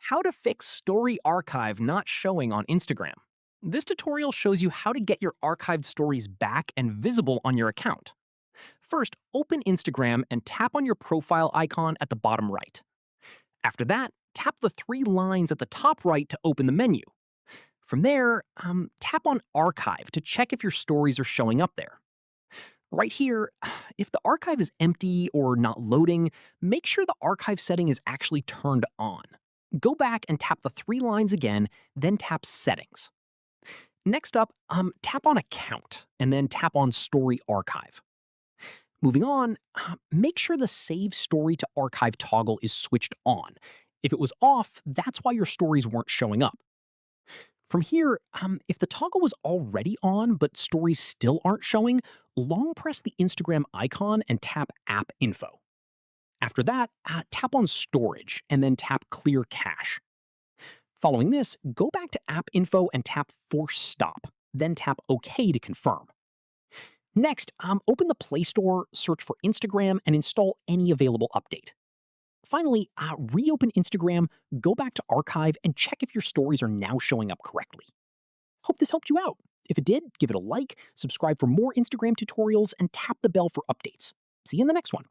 How to fix story archive not showing on Instagram. This tutorial shows you how to get your archived stories back and visible on your account. First, open Instagram and tap on your profile icon at the bottom right. After that, tap the three lines at the top right to open the menu. From there, tap on Archive to check if your stories are showing up there. Right here, if the archive is empty or not loading, make sure the archive setting is actually turned on. Go back and tap the three lines again, then tap Settings. Next up, tap on Account, and then tap on Story Archive. Moving on, make sure the Save Story to Archive toggle is switched on. If it was off, that's why your stories weren't showing up. From here, if the toggle was already on but stories still aren't showing, long press the Instagram icon and tap App Info. After that, tap on Storage and then tap Clear Cache. Following this, go back to App Info and tap Force Stop, then tap OK to confirm. Next, open the Play Store, search for Instagram, and install any available update. Finally, reopen Instagram, go back to Archive, and check if your stories are now showing up correctly. Hope this helped you out. If it did, give it a like, subscribe for more Instagram tutorials, and tap the bell for updates. See you in the next one.